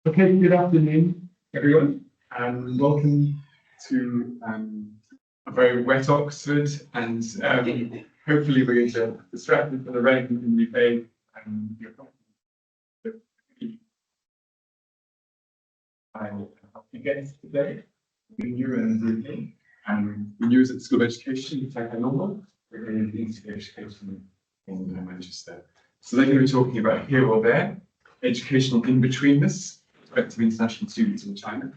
Okay, good afternoon, everyone, and welcome to a very wet Oxford, and hopefully we're going to distract from the rain in the UK. I help you get today. We knew and we knew at the School of Education, it's like a normal, we're going to into education in Manchester. So they're going to be talking about here or there, educational in-betweenness, prospective international students in China.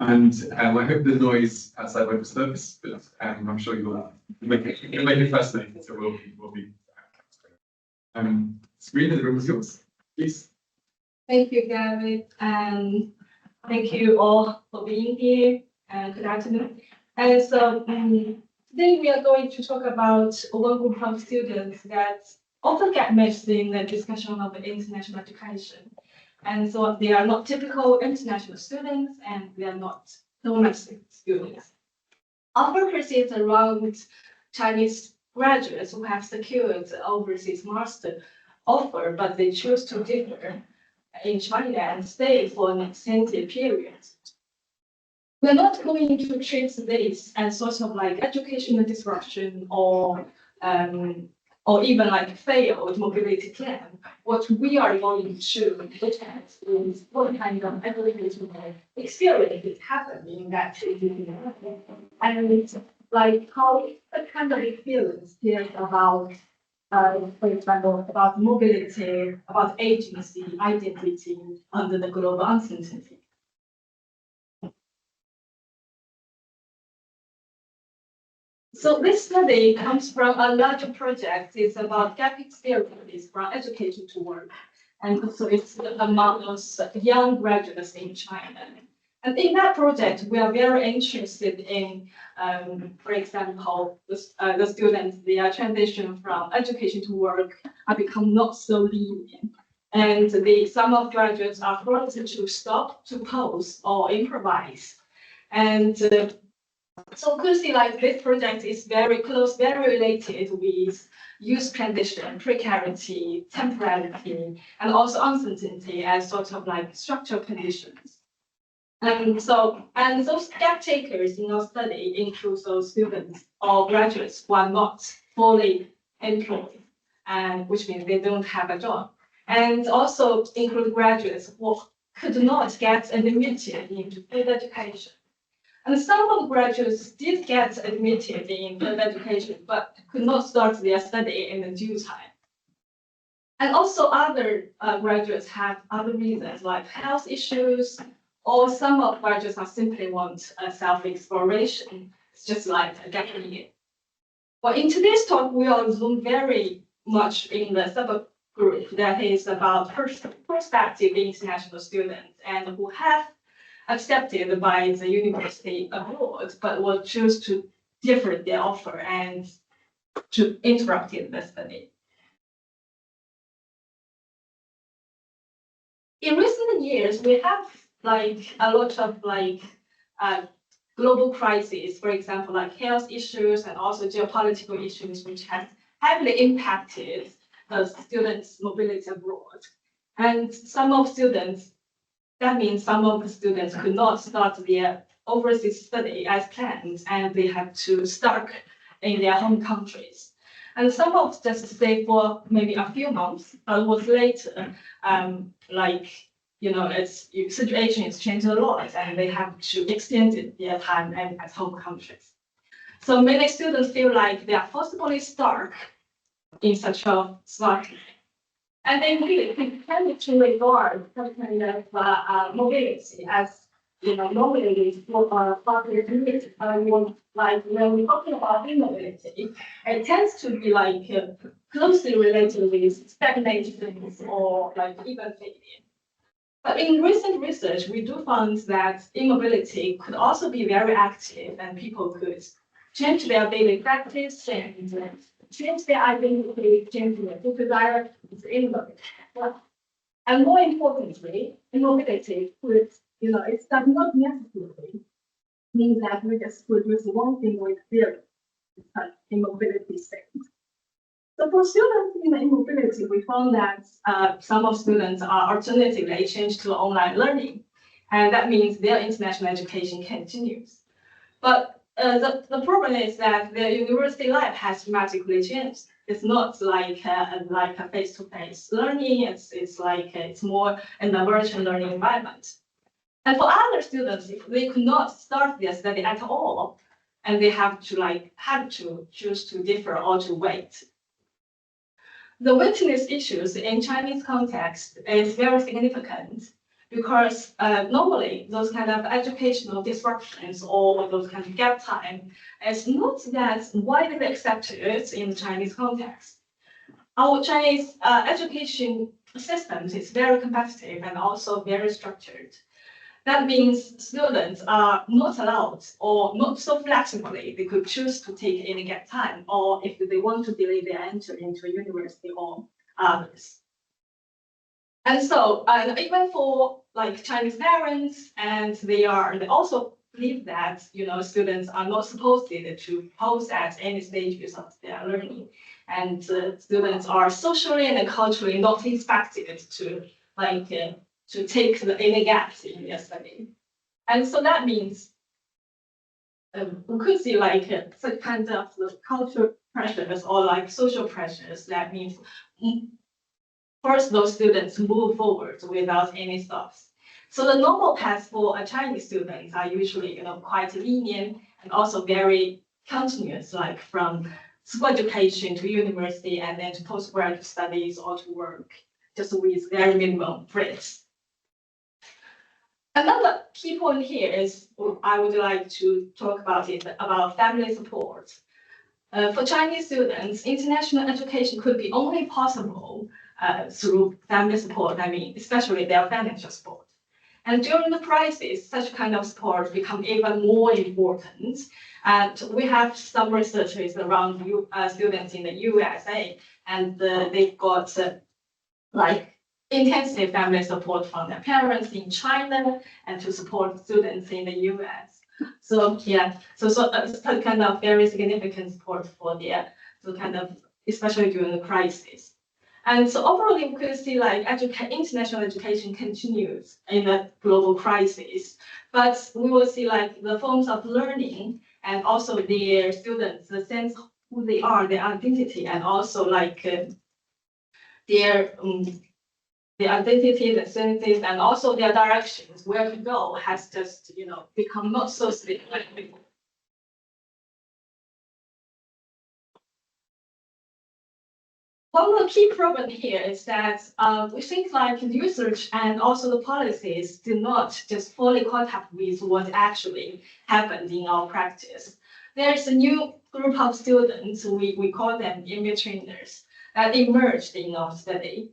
And I hope the noise outside won't disturb us, but I'm sure you'll make it fascinating, so we'll be Sabrina, the room is yours, please. Thank you, Gavin, and thank you all for being here, and good afternoon. And so today we are going to talk about one group of students that often get missed in the discussion of international education. And so they are not typical international students, and they are not domestic students. Our focus is around Chinese graduates who have secured overseas master offer, but they choose to differ in China and stay for an extended period. We're not going to treat this as sort of like educational disruption or even like failed mobility plan. What we are going to look at is what kind of educational experience is happening in that and like how what kind of experience is about for example, about mobility, about agency, identity under the global uncertainty. So this study comes from a larger project. It's about gap experiences from education to work. And so it's among those young graduates in China. And in that project, we are very interested in, for example, the students, their transition from education to work are become not so linear. And some of graduates are forced to stop, to pause, or improvise. And so we see like this project is very close, very related with youth transition, precarity, temporality, and also uncertainty as sort of like structural conditions. And those gap takers in our study include those students or graduates who are not fully employed, and which means they don't have a job. And also include graduates who could not get admitted into field education. And some of the graduates did get admitted in field education, but could not start their study in the due time. And also other graduates have other reasons like health issues, or some of graduates are simply want a self-exploration. It's just like a gap year. Well, in today's talk, we will zoom very much in the subgroup that is about prospective international students and who have accepted by the university abroad, but will choose to differ their offer and to interrupt in the study. In recent years, we have like a lot of like global crises, for example, like health issues and also geopolitical issues, which has heavily impacted the students' mobility abroad. And that means some of the students could not start their overseas study as planned, and they had to start in their home countries. And some of just stay for maybe a few months, but was later, situation is changed a lot, and they have to extend their time at home countries. So many students feel like they are forcibly stuck in such a slot. And they really tend to regard some kind of mobility as, mobility for like when we're talking about immobility, it tends to be like closely related with stagnations or like even failure. But in recent research, we do find that immobility could also be very active, and people could change their daily practice and change their identity, change their desire to innovate. And more importantly, immobility could, it does not necessarily mean that we just produce one single experience, it's like immobility state. So for students in the immobility, we found that some of students are alternatively changed to online learning, and that means their international education continues. But the problem is that their university life has dramatically changed. It's not like a face-to-face learning. It's more in the virtual learning environment. And for other students, if they could not start their study at all, and they have to choose to defer or to wait. The witness issues in Chinese context is very significant because normally those kind of educational disruptions or those kind of gap time is not that widely accepted in the Chinese context. Our Chinese education systems is very competitive and also very structured. That means students are not allowed or not so flexibly. They could choose to take any gap time, or if they want to delay their entry into a university or others. And so, even for like Chinese parents, and they also believe that students are not supposed to pause at any stages of their learning, and students are socially and culturally not expected to to take any gaps in their study. And so that means we could see some kind of the cultural pressures or like social pressures. That means first those students move forward without any stops. So the normal paths for a Chinese students are usually quite lenient and also very continuous, like from school education to university and then to postgraduate studies or to work, just with very minimum breaks. Another key point here is I would like to talk about about family support. For Chinese students, international education could be only possible through family support. I mean, especially their financial support. And during the crisis, such kind of support become even more important. And we have some researchers around students in the USA, and they've got intensive family support from their parents in China and to support students in the US. So yeah, so it's kind of very significant support for especially during the crisis. And so overall, we could see international education continues in a global crisis, but we will see the forms of learning and also their students, the sense of who they are, their identity, and also the identity, the senses, and also their directions, where to go, has just become not so significant before. One of the key problems here is that we think the research and also the policies do not just fully caught up with what actually happened in our practice. There's a new group of students, we call them in-betweenness, that emerged in our study.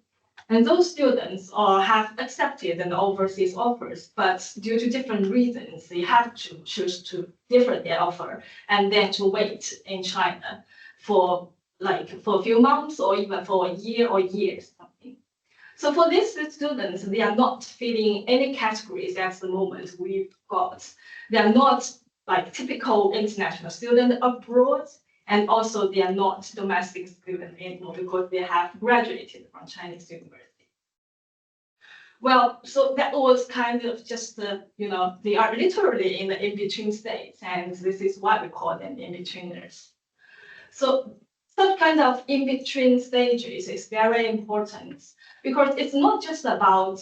And those students have accepted an overseas offers, but due to different reasons, they have to choose to defer their offer and then to wait in China for a few months or even for a year or years. Something. So for these students, they are not fitting any categories at the moment we've got. They are not typical international student abroad. And also, they are not domestic students anymore because they have graduated from Chinese university. Well, so that was kind of just, they are literally in the in-between states, and this is why we call them in-betweeners. So such kind of in-between stages is very important because it's not just about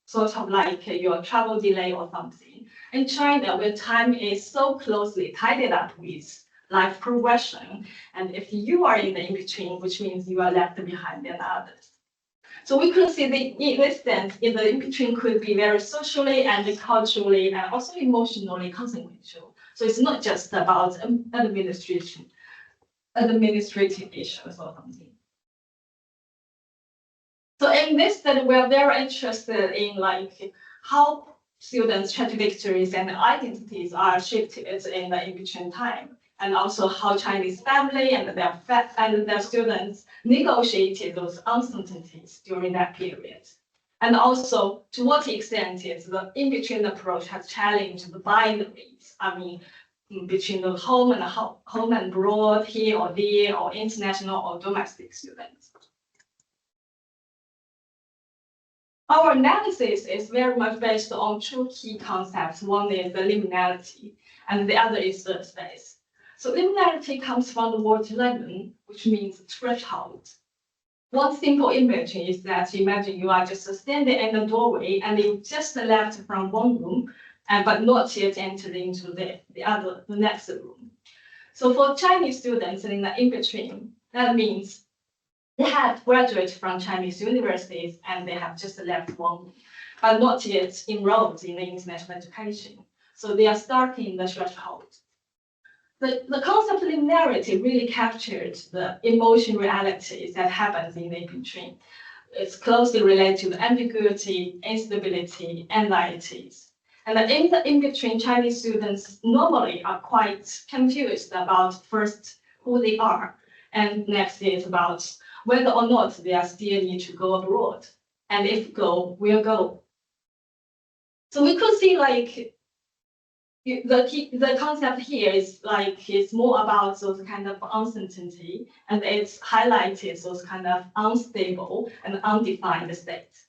sort of your travel delay or something. In China, where time is so closely tied up with life progression. And if you are in the in-between, which means you are left behind than others. So we could see in this sense, in the in-between could be very socially and culturally and also emotionally consequential. So it's not just about administrative issues or something. So in this study, we're very interested in how students' trajectories and identities are shifted in the in-between time. And also how Chinese family and their students negotiated those uncertainties during that period. And also to what extent is the in-between approach has challenged the binaries. I mean, between the home and abroad, here or there, or international or domestic students. Our analysis is very much based on two key concepts. One is the liminality, and the other is the space. So liminality comes from the word limin, which means threshold. One simple image is that imagine you are just standing in the doorway and you just left from one room, but not yet entered into the next room. So for Chinese students in the in-between, that means they have graduated from Chinese universities and they have just left one room, but not yet enrolled in the international education. So they are starting the threshold. The concept of liminality really captured the emotion realities that happens in the in-between. It's closely related to the ambiguity, instability, anxieties. And in the in-between, Chinese students normally are quite confused about first who they are, and next is about whether or not they are still need to go abroad, and if go, where go. So we could see like the concept here is like it's more about those kind of uncertainty, and it's highlighted those kind of unstable and undefined states.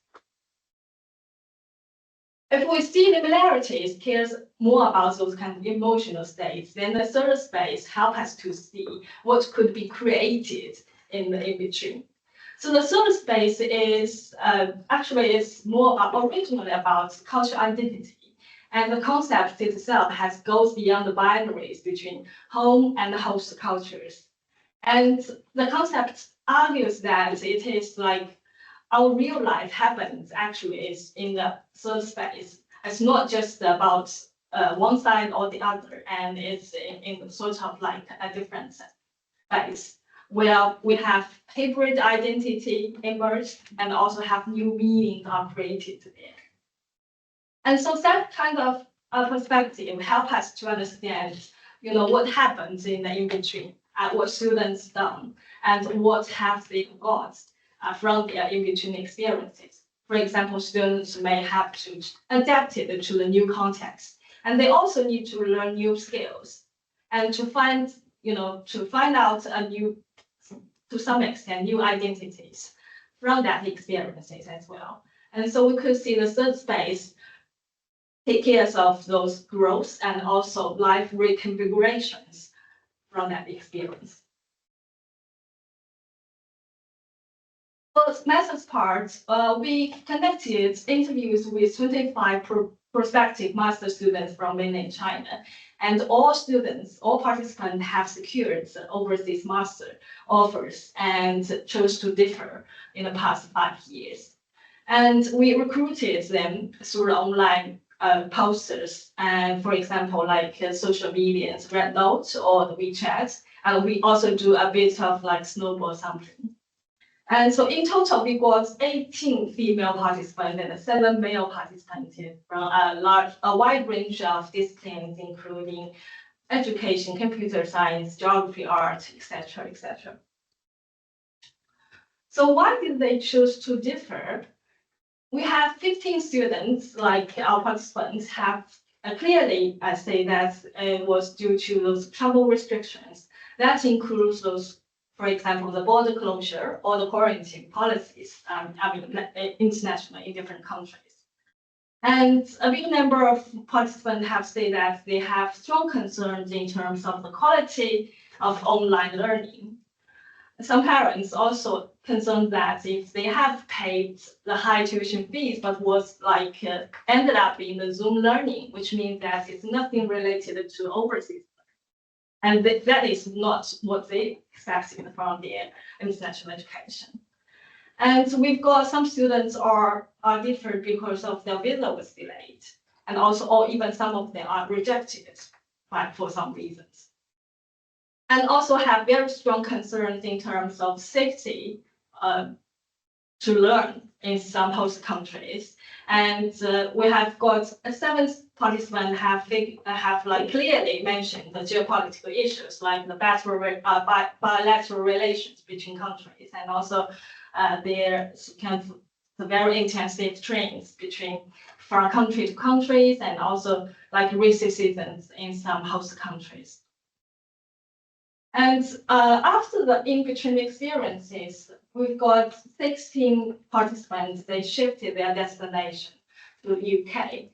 If we see liminalities cares more about those kind of emotional states, then the third space helps us to see what could be created in the in-between. So the third space is actually is more originally about cultural identity. And the concept itself goes beyond the boundaries between home and host cultures. And the concept argues that it is like our real life happens actually is in the third space. It's not just about one side or the other, and it's in sort of like a different space where we have hybrid identity emerged and also have new meanings are created there. And so that kind of perspective help us to understand, what happens in the in-between, what students done, and what have they got from their in-between experiences. For example, students may have to adapt it to the new context, and they also need to learn new skills and to find out to some extent, new identities from that experiences as well. And so we could see the third space take care of those growths and also life reconfigurations from that experience. For the methods part, we conducted interviews with 25 prospective master students from mainland China, and all participants have secured overseas master offers and chose to differ in the past 5 years. And we recruited them through online posters, and for example, like social media, Red Note or the WeChat, and we also do a bit of like snowball sampling. And so in total, we got 18 female participants and 7 male participants from a wide range of disciplines, including education, computer science, geography, art, etc., etc. So why did they choose to differ? We have 15 students, like our participants have clearly say that it was due to those travel restrictions. That includes those, for example, the border closure or the quarantine policies, international in different countries. And a big number of participants have said that they have strong concerns in terms of the quality of online learning. Some parents also concerned that if they have paid the high tuition fees, but was like ended up in the Zoom learning, which means that it's nothing related to overseas. And that is not what they expected from their international education. And we've got some students are different because of their visa was delayed, and also, or even some of them are rejected for some reasons. And also have very strong concerns in terms of safety to learn in some host countries. And we have got 7 participants have like clearly mentioned the geopolitical issues, like the bilateral relations between countries, and also their kind of the very intensive trains from country to countries, and also like racism in some host countries. And after the in-between experiences, we've got 16 participants. They shifted their destination to UK.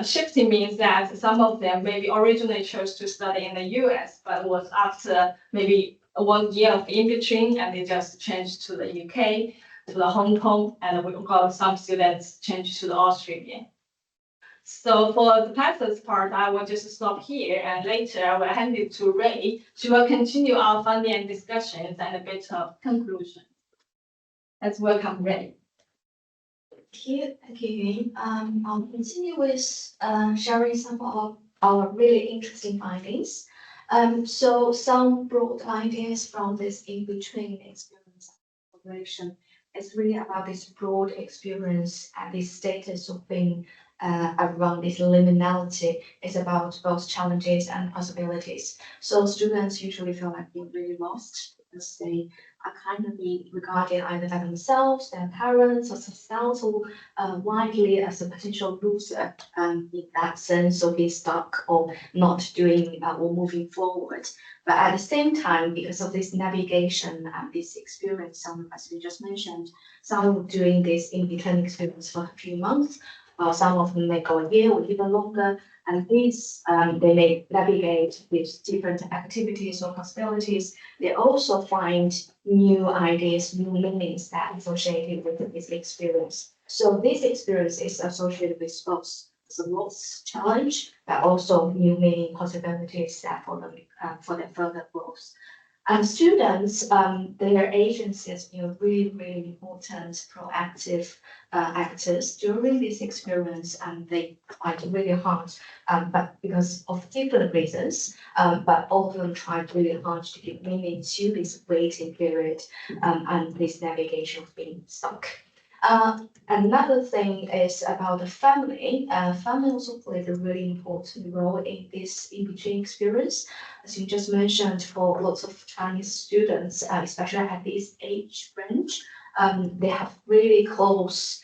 Shifting means that some of them maybe originally chose to study in the US, but was after maybe 1 year of in-between, and they just changed to the UK, to the Hong Kong, and we've got some students changed to the Australia. So for the Texas part, I will just stop here, and later I will hand it to Ray. She will continue our funding and discussions and a bit of conclusion. Let's welcome Ray. Thank you, Yun. I'll continue with sharing some of our really interesting findings. So some broad ideas from this in-between experience operation is really about this broad experience and this status of being around this liminality. Is about both challenges and possibilities. So students usually feel like being really lost because they are kind of being regarded either by themselves, their parents, or societal widely as a potential loser in that sense of being stuck or not doing or moving forward. But at the same time, because of this navigation and this experience, some, as we just mentioned, some doing this in-between experience for a few months, some of them may go a year or even longer, and these they may navigate with different activities or possibilities. They also find new ideas, new meanings that are associated with this experience. So this experience is associated with both the loss challenge, but also new meaning possibilities that for their further growth. And students, their agency has been really, really important, proactive actors during this experience, and they tried really hard, but because of different reasons, but all of them tried really hard to give meaning to this waiting period and this navigation of being stuck. Another thing is about the family. Family also played a really important role in this in-between experience. As you just mentioned, for lots of Chinese students, especially at this age range, they have really close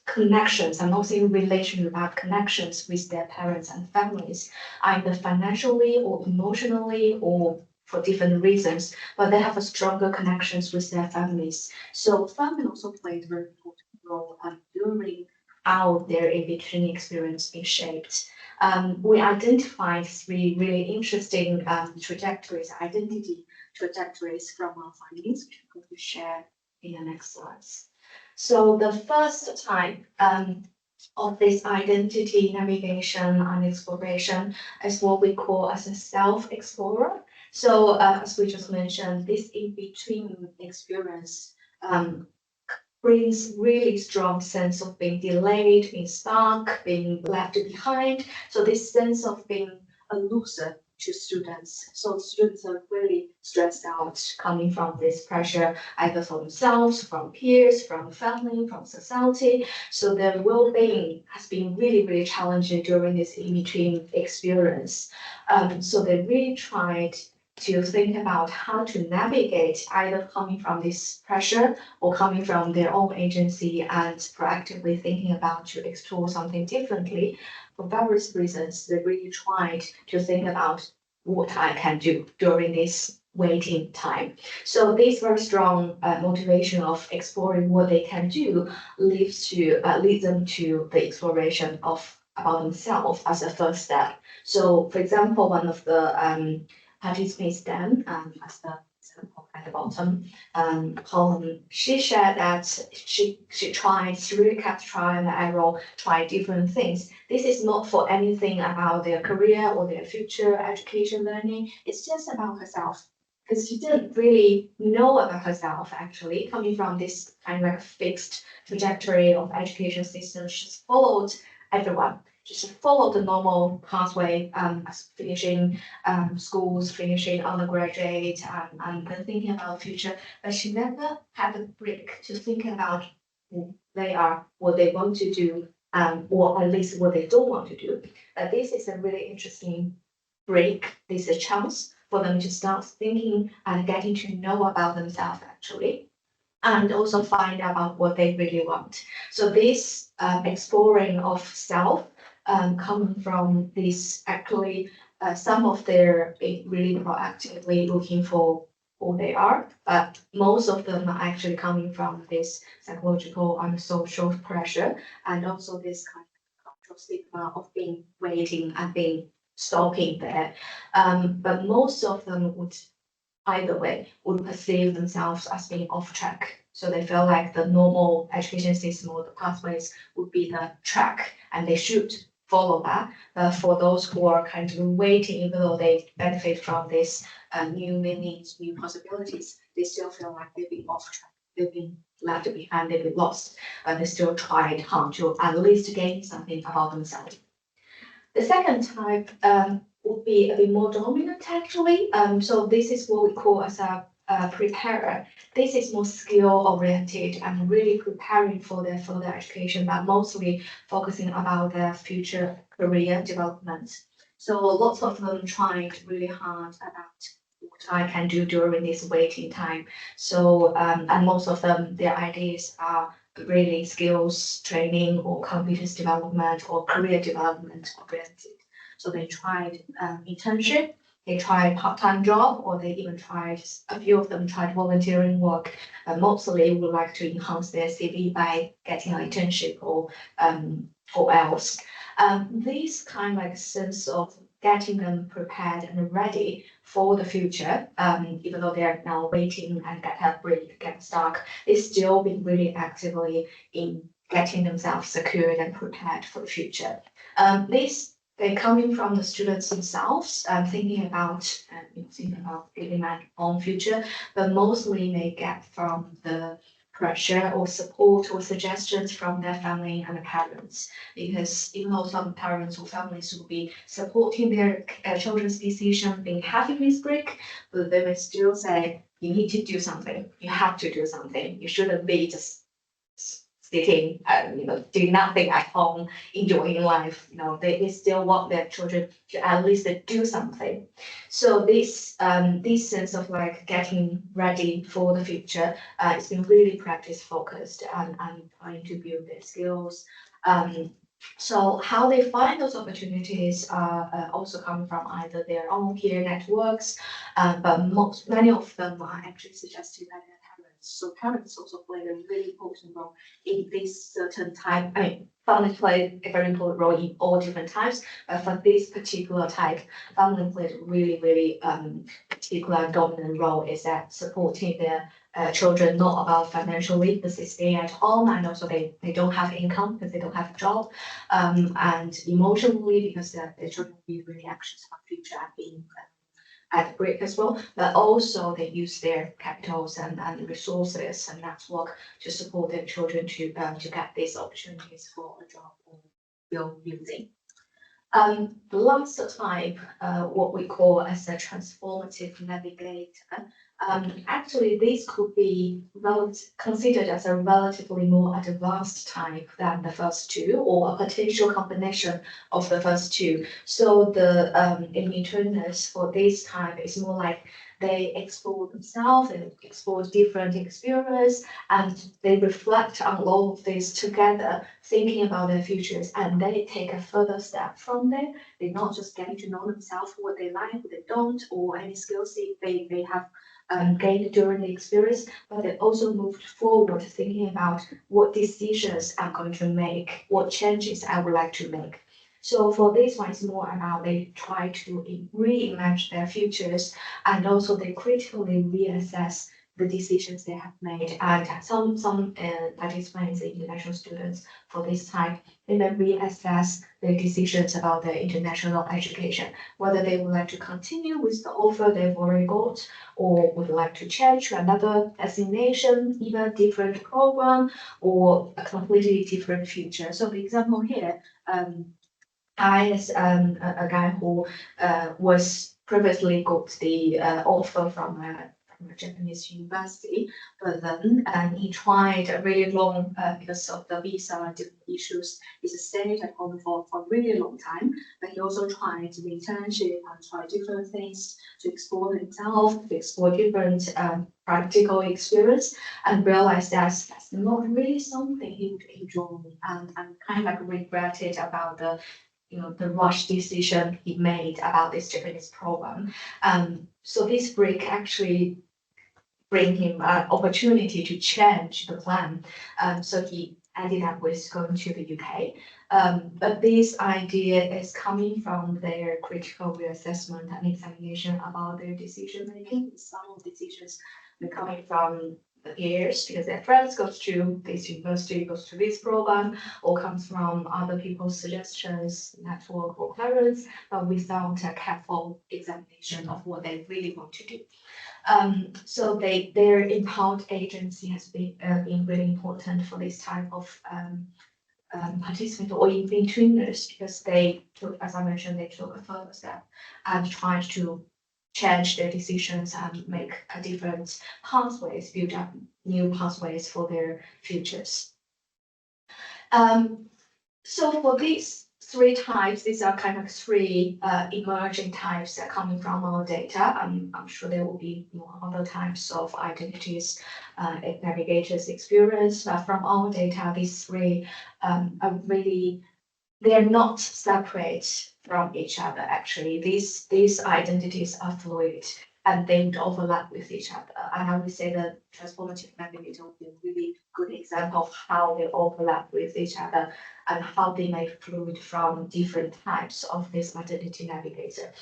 connections. I'm not saying relationship, but connections with their parents and families, either financially or emotionally or for different reasons, but they have a stronger connections with their families. So family also played a very important role during how their in-between experience being shaped. We identified 3 really interesting trajectories, identity trajectories from our findings, which I'm going to share in the next slides. So the first type of this identity navigation and exploration is what we call as a self-explorer. So as we just mentioned, this in-between experience brings really strong sense of being delayed, being stuck, being left behind. So this sense of being a loser to students. So students are really stressed out coming from this pressure, either for themselves, from peers, from family, from society. So their well-being has been really, really challenging during this in-between experience. So they really tried to think about how to navigate either coming from this pressure or coming from their own agency and proactively thinking about to explore something differently. For various reasons, they really tried to think about what I can do during this waiting time. So this very strong motivation of exploring what they can do leads them to the exploration of about themselves as a first step. So for example, one of the participants then, as the example at the bottom column, she shared that she really kept trying and error, try different things. This is not for anything about their career or their future education learning. It's just about herself. Because she didn't really know about herself actually, coming from this kind of like fixed trajectory of education system. She's followed everyone. Just follow the normal pathway, as finishing schools, finishing undergraduate, and then thinking about the future. But she never had a break to think about who they are, what they want to do, or at least what they don't want to do. This is a really interesting break. This is a chance for them to start thinking and getting to know about themselves actually. and also find out about what they really want. So this exploring of self coming from this actually some of their really proactively looking for who they are, but most of them are actually coming from this psychological and social pressure, and also this kind of cultural stigma of being waiting and being stalking there. But most of them would either way would perceive themselves as being off track. So they feel like the normal education system or the pathways would be the track and they should follow that. But for those who are kind of waiting, even though they benefit from this new meanings, new possibilities, they still feel like they've been off track, they've been left behind, they've been lost, but they still tried hard to at least gain something about themselves. The second type would be a bit more dominant actually. So this is what we call as a preparer. This is more skill oriented and really preparing for their further education, but mostly focusing about their future career development. So lots of them trying really hard about what I can do during this waiting time. So and most of them, their ideas are really skills training or competence development or career development oriented. So they tried internship, they tried part-time job, or they even tried, a few of them tried volunteering work. Mostly would like to enhance their CV by getting an internship or else. This kind of like sense of getting them prepared and ready for the future, even though they're now waiting and get a break, get stuck, they still been really actively in getting themselves secured and prepared for the future. They're coming from the students themselves, thinking about building their own future, but mostly they get from the pressure or support or suggestions from their family and parents. Because even though some parents or families will be supporting their children's decision, being happy with break, but they may still say, you need to do something, you have to do something, you shouldn't be just sitting and doing nothing at home, enjoying life. They still want their children to at least do something. So this sense of like getting ready for the future, it's been really practice focused and trying to build their skills. So how they find those opportunities are also coming from either their own peer networks, but many of them are actually suggested by their parents. So parents also play a really important role in this certain type. I mean, families play a very important role in all different types, but for this particular type, family played a really, really particular dominant role is that supporting their children, not about financially because they stay at home and also they don't have income because they don't have a job, and emotionally because their children will be really anxious about future and being at break as well, but also they use their capitals and resources and network to support their children to get these opportunities for a job or build using. The last type, what we call as a transformative navigator, actually this could be considered as a relatively more advanced type than the first two, or a potential combination of the first two. So the in-betweenness for this type is more like they explore themselves and explore different experience, and they reflect on all of this together, thinking about their futures, and they take a further step from there. They're not just getting to know themselves, what they like, what they don't, or any skills they have gained during the experience, but they also moved forward thinking about what decisions I'm going to make, what changes I would like to make. So for this one, it's more about they try to reimagine their futures, and also they critically reassess the decisions they have made. And some participants, international students for this type, they may reassess their decisions about their international education, whether they would like to continue with the offer they've already got, or would like to change to another destination, even different program, or a completely different future. So the example here, I, as a guy who was previously got the offer from a from a Japanese university. But then he tried a really long, because of the visa and different issues, he stayed at home for a really long time. But he also tried to internship and try different things to explore himself, to explore different practical experience, and realized that's not really something he would enjoy, and kind of like regretted about the rush decision he made about this Japanese program. So this break actually bring him an opportunity to change the plan. So he ended up with going to the UK. But this idea is coming from their critical reassessment and examination about their decision making. Some decisions are coming from the peers because their friends goes to this university, goes to this program, or comes from other people's suggestions, network or parents, but without a careful examination of what they really want to do. So their empowered agency has been really important for this type of participant or in-betweenness, because they took, as I mentioned, they took a further step and tried to change their decisions and make a different pathways, build up new pathways for their futures. So for these three types, these are kind of three emerging types that are coming from our data. I'm sure there will be more other types of identities, navigators experience, but from our data, these three are really, they're not separate from each other. Actually, these identities are fluid and they would overlap with each other. And I would say the transformative navigator would be a really good example of how they overlap with each other and how they may fluid from different types of this identity navigator.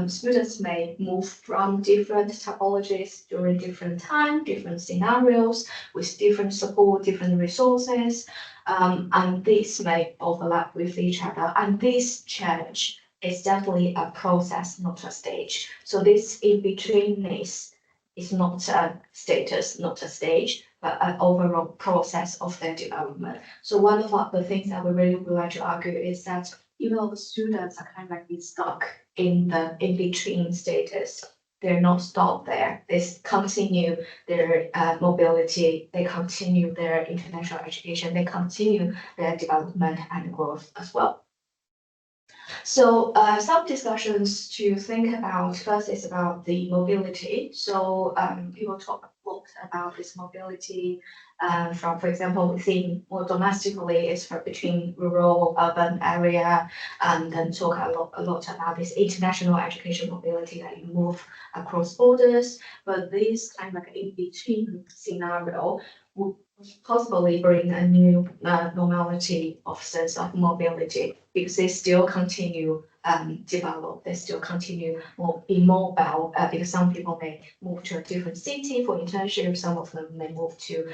Students may move from different typologies during different time, different scenarios, with different support, different resources, and this may overlap with each other. And this change is definitely a process, not a stage. So this in-betweenness is not a status, not a stage, but an overall process of their development. So one of the things that we really would like to argue is that even though the students are kind of like stuck in the in-between status, they're not stopped there. They continue their mobility, they continue their international education, they continue their development and growth as well. So some discussions to think about. First is about the mobility. So people talk a lot about this mobility from, for example, we think more domestically is for between rural, urban area, and then talk a lot about this international education mobility that you move across borders. But this kind of like in-between scenario would possibly bring a new normality of sense of mobility, because they still continue develop, they still continue be mobile, because some people may move to a different city for internship, some of them may move to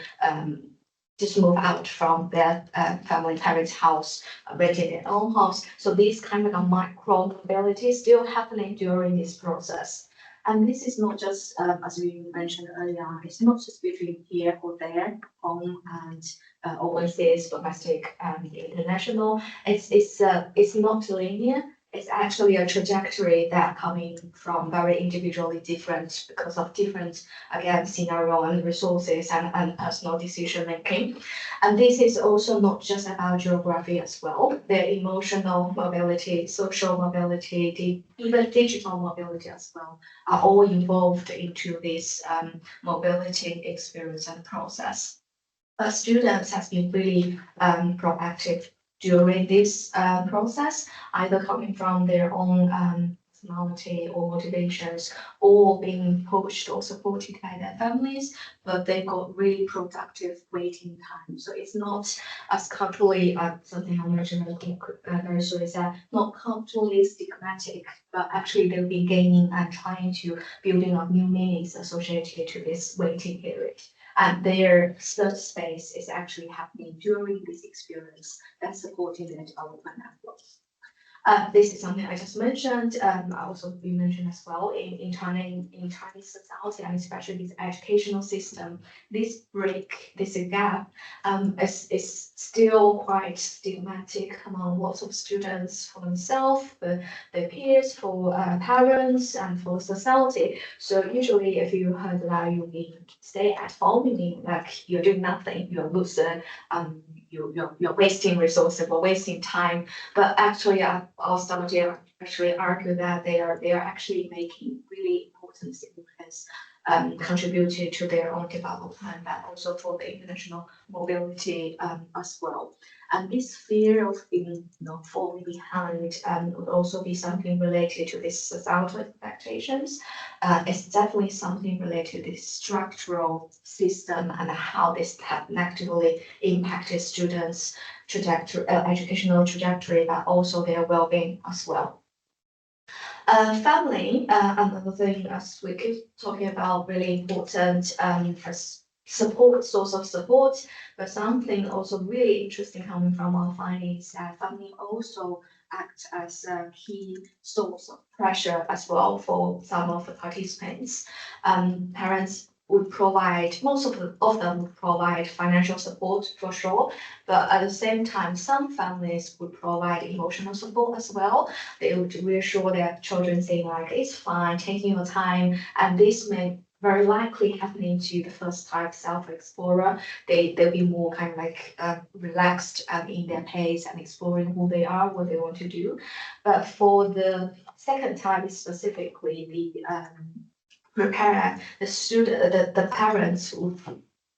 just move out from their family parents' house, renting their own house. So this kind of a micro mobility is still happening during this process. And this is not just, as we mentioned earlier, it's not just between here or there, home and overseas, domestic and international. It's not linear. It's actually a trajectory that coming from very individually different because of different, again, scenario and resources and personal decision making. And this is also not just about geography as well. The emotional mobility, social mobility, even digital mobility as well are all involved into this mobility experience and process. Students has been really proactive during this process, either coming from their own personality or motivations, or being pushed or supported by their families, but they got really productive waiting time. So it's not as culturally, something I mentioned very soon, is that not culturally stigmatic, but actually they've been gaining and trying to building up new meanings associated to this waiting period. And their third space is actually happening during this experience that's supporting their development as well. This is something I just mentioned. Also be mentioned as well in Chinese society, and especially this educational system. This gap, is still quite stigmatic among lots of students for themselves, for their peers, for parents, and for society. So usually, if you heard that you stay at home, meaning like you're doing nothing, you're a loser, you're wasting resources or wasting time. But actually, our study actually argue that they are actually making really important significance, contributed to their own development and also for the international mobility as well. And this fear of being falling behind would also be something related to this societal expectations. It's definitely something related to this structural system and how this have negatively impacted students' trajectory, educational trajectory, but also their well-being as well. Family, another thing as we keep talking about, really important as source of support, but something also really interesting coming from our findings that family also act as a key source of pressure as well for some of the participants. Parents would provide, most of them would provide financial support for sure, but at the same time, some families would provide emotional support as well. They would reassure their children, saying like, it's fine, taking your time, and this may very likely happening to the first time self-explorer. They'll be more kind of like relaxed in their pace and exploring who they are, what they want to do. But for the second time specifically, prepare the student, the parents would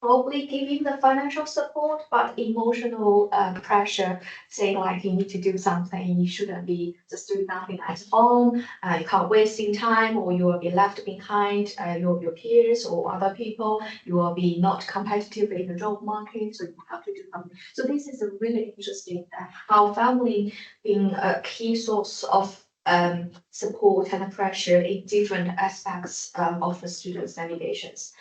probably giving the financial support, but emotional pressure, saying like you need to do something, you shouldn't be just doing nothing at home, you can't wasting time, or you will be left behind your peers or other people, you will be not competitive in the job market, so you have to do something. So this is a really interesting how family being a key source of support and pressure in different aspects of the students' navigations.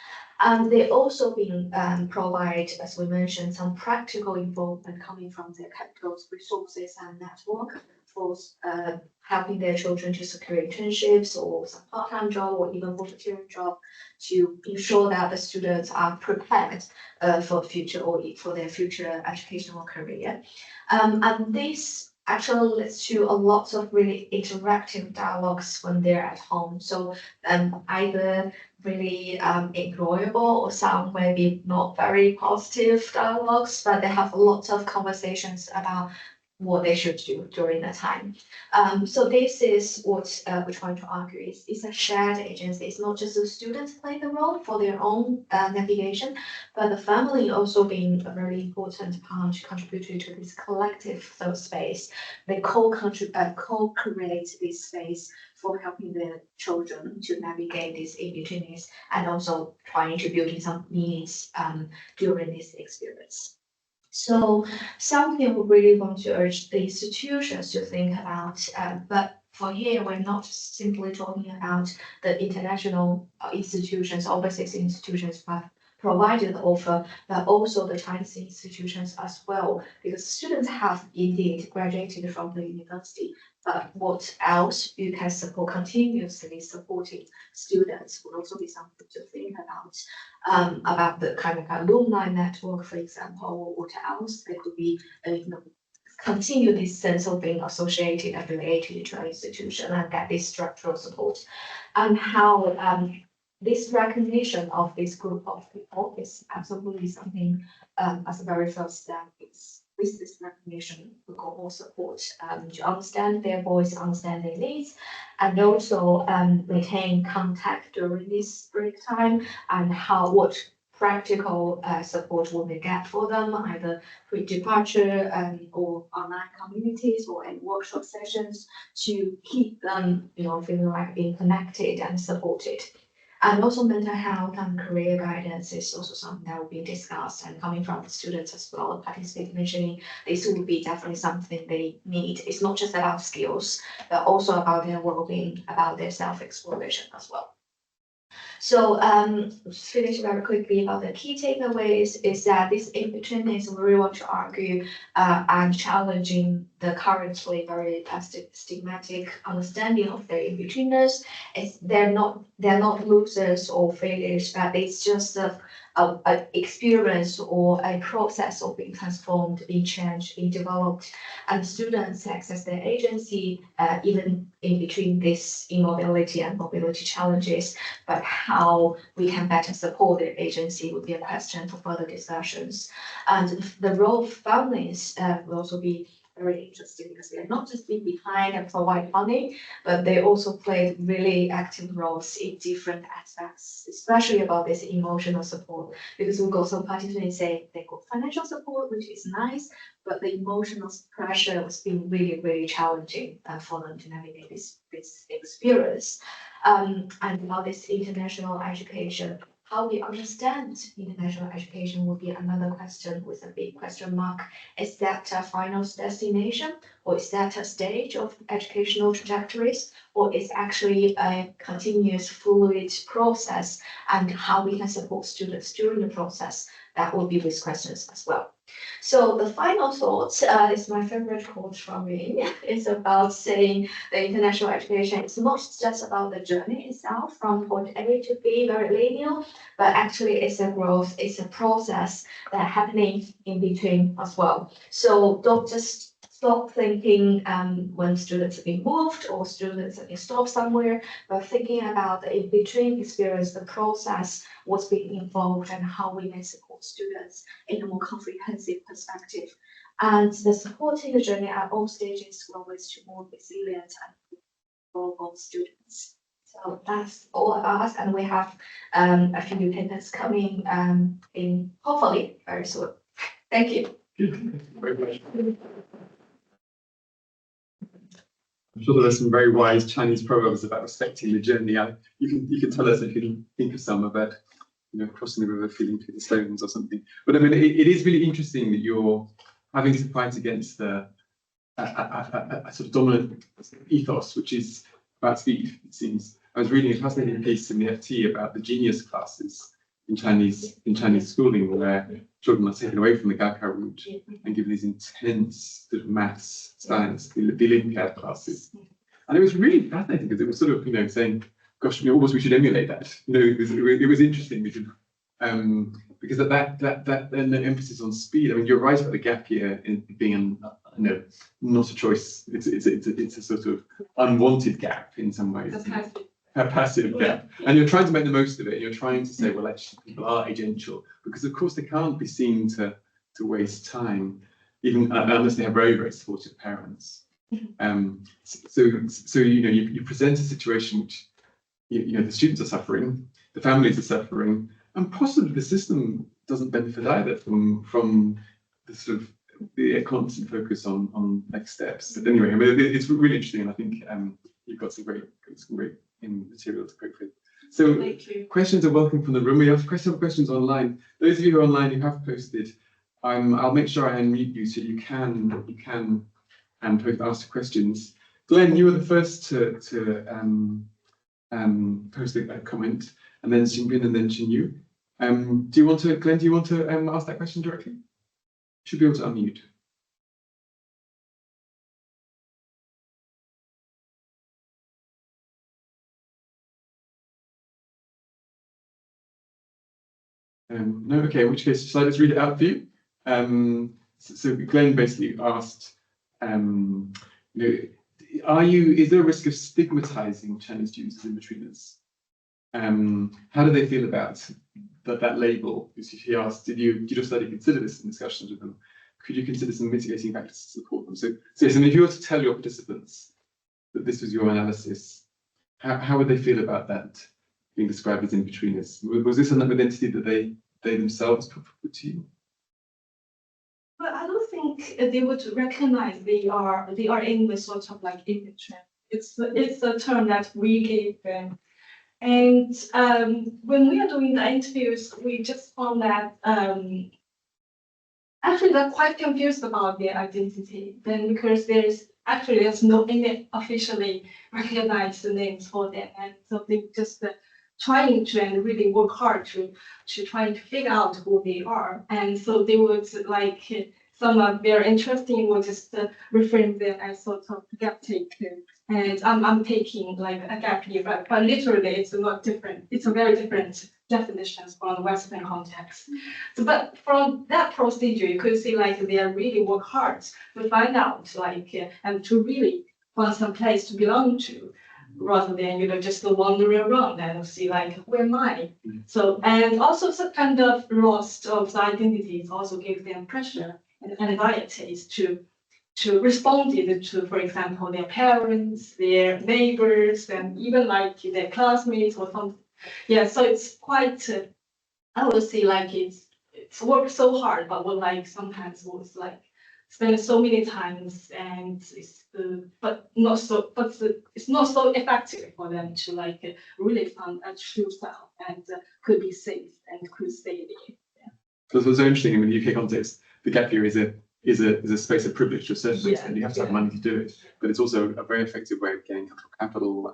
They also been provide, as we mentioned, some practical involvement coming from their capital resources and network for helping their children to secure internships or some part-time job or even volunteering job to ensure that the students are prepared for future or for their future educational career. And this actually leads to a lot of really interactive dialogues when they're at home. So either really enjoyable or some maybe not very positive dialogues, but they have a lot of conversations about what they should do during the time. So this is what we're trying to argue is it's a shared agency. It's not just the students play the role for their own navigation, but the family also being a very important part contributing to this collective space. They co-create this space for helping the children to navigate this in-betweenness and also trying to build in some meanings during this experience. So something we really want to urge the institutions to think about, but for here, we're not simply talking about the international institutions, overseas institutions, but provided the offer, but also the Chinese institutions as well, because students have indeed graduated from the university, but what else you can support continuously supporting students would also be something to think about the kind of alumni network, for example, what else there could be, continue this sense of being associated and related to an institution and get this structural support, and how this recognition of this group of people is absolutely something as a very first step. It's with this recognition, we got more support to understand their voice, understand their needs, and also maintain contact during this break time and what practical support will they get for them, either pre-departure or online communities or in workshop sessions to keep them, feeling like being connected and supported. And also mental health and career guidance is also something that will be discussed and coming from the students as well. Participants mentioning this will be definitely something they need. It's not just about skills, but also about their well-being, about their self-exploration as well. So just finish very quickly about the key takeaways is that this in-betweenness we really want to argue and challenging the currently very stigmatic understanding of their in-betweenness. They're not losers or failures, but it's just a experience or a process of being transformed, being changed, being developed, and students access their agency even in between this immobility and mobility challenges. But how we can better support their agency would be a question for further discussions. And the role of families will also be very interesting because they are not just being behind and provide money, but they also play really active roles in different aspects, especially about this emotional support. Because we got some participants say they got financial support, which is nice, but the emotional pressure has been really, really challenging for them to navigate this experience. And about this international education, how we understand international education will be another question with a big question mark. Is that a final destination, or is that a stage of educational trajectories, or is actually a continuous fluid process, and how we can support students during the process? That will be with questions as well. So the final thought is my favorite quote from me. It's about saying the international education is not just about the journey itself from point A to B, very linear, but actually it's a growth, it's a process that happening in between as well. So don't just stop thinking when students are being moved or students are being stopped somewhere, but thinking about the in-between experience, the process, what's being involved, and how we may support students in a more comprehensive perspective. And the supporting the journey at all stages will lead to more resilient and global students. So that's all about us, and we have a few papers coming in hopefully very soon. Thank you. Thank you very much. I'm sure there are some very wise Chinese proverbs about respecting the journey. You can tell us if you can think of some about, crossing the river feeling through the stones or something. But I mean, it is really interesting that you're having to fight against a sort of dominant ethos, which is about speed, it seems. I was reading a fascinating piece in the FT about the genius classes in Chinese schooling, where children are taken away from the Gaokao route and given these intense sort of maths, science, the Olympiad classes. And it was really fascinating because it was sort of, saying, gosh, almost we should emulate that. It was interesting because that then the emphasis on speed. I mean, you're right about the gap year in being not a choice. It's a sort of unwanted gap in some ways. A passive gap. And you're trying to make the most of it. You're trying to say, well, actually, people are agential, because of course they can't be seen to waste time, even unless they have very, very supportive parents. So you present a situation which the students are suffering, the families are suffering, and possibly the system doesn't benefit either from the sort of the constant focus on next steps. But anyway, I mean, it's really interesting, and I think you've got some great material to cope with. So questions are welcome from the room. We have questions online. Those of you who are online who have posted, I'll make sure I unmute you so you can ask questions. Glenn, you were the first to post a comment, and then Xingbin, and then Xinyu. Glenn, do you want to ask that question directly? You should be able to unmute. No, okay, in which case, shall I just read it out for you? So Glenn basically asked, is there a risk of stigmatizing Chinese students as in-betweeners? How do they feel about that label? He asked, did your study consider this in discussions with them? Could you consider some mitigating factors to support them? So yes, and if you were to tell your participants that this was your analysis, how would they feel about that being described as in-betweeners? Was this an identity that they themselves put to you? But I don't think they would recognize they are in the sort of like in-between. It's a term that we gave them. And when we are doing the interviews, we just found that actually they're quite confused about their identity. Then because there's no any officially recognized names for them, and so they just trying to and really work hard to trying to figure out who they are. And so they would like some are very interesting, we'll just reframe them as sort of gap taker. And I'm taking like a gap year, but literally it's not different. It's a very different definitions from the Western context. So, but from that procedure, you could see like they are really work hard to find out like and to really find some place to belong to, rather than just wandering around and see like where am I? So and also some kind of loss of the identities also gives them pressure and anxieties to respond to, for example, their parents, their neighbors, and even like their classmates or something. Yeah, so it's quite, I would say like it's worked so hard, but will like sometimes was like spend so many times and it's but it's not so effective for them to like really find a true self and could be safe and could stay there. Yeah. So it's also interesting in the UK context, the gap year is a space of privilege to a certain extent. You have to have money to do it, but it's also a very effective way of getting capital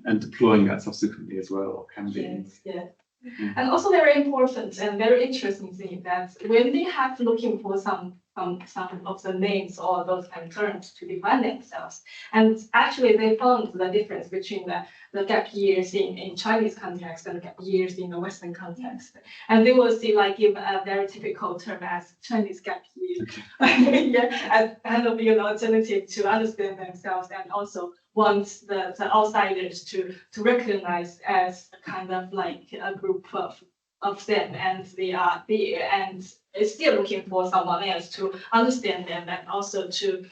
and deploying that subsequently as well. Can be. Yes, yeah. And also very important and very interesting thing that when they have looking for some of the names or those kind of terms to define themselves, and actually they found the difference between the gap years in Chinese context and gap years in the Western context. And they will see like give a very typical term as Chinese gap year. Yeah, as kind of alternative to understand themselves and also want the outsiders to recognize as kind of like a group of them, and they are there and is still looking for someone else to understand them and also to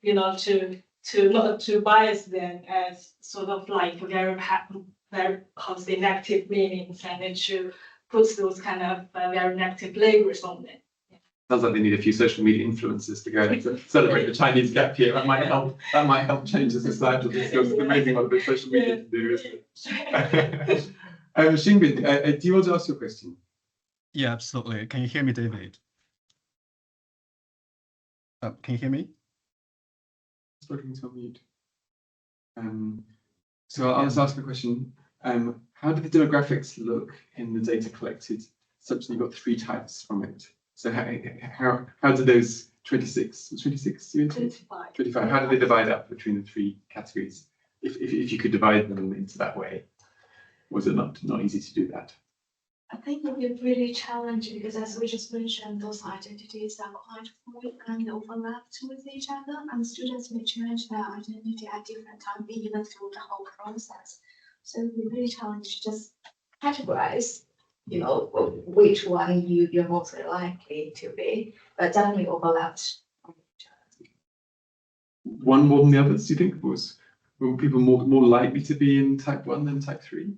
not to bias them as sort of like very how to say negative meanings and then to put those kind of very negative labels on them. Sounds like they need a few social media influencers to go and celebrate the Chinese gap year. That might help change the societal discourse. It's amazing what the social media can do, isn't it? Xingbin, do you want to ask your question? Yeah, absolutely. Can you hear me, David? Can you hear me? Struggling to unmute. So I'll just ask a question. How do the demographics look in the data collected, such that you've got 3 types from it? So how do those 26, 25, how do they divide up between the 3 categories? If you could divide them into that way, was it not easy to do that? I think it would be really challenging because, as we just mentioned, those identities are quite fluid and overlapped with each other, and students may change their identity at different times, even through the whole process. So it would be really challenging to just categorize, which one you're most likely to be, but definitely overlapped. One more than the others, do you think? Were people more likely to be in type 1 than type 3?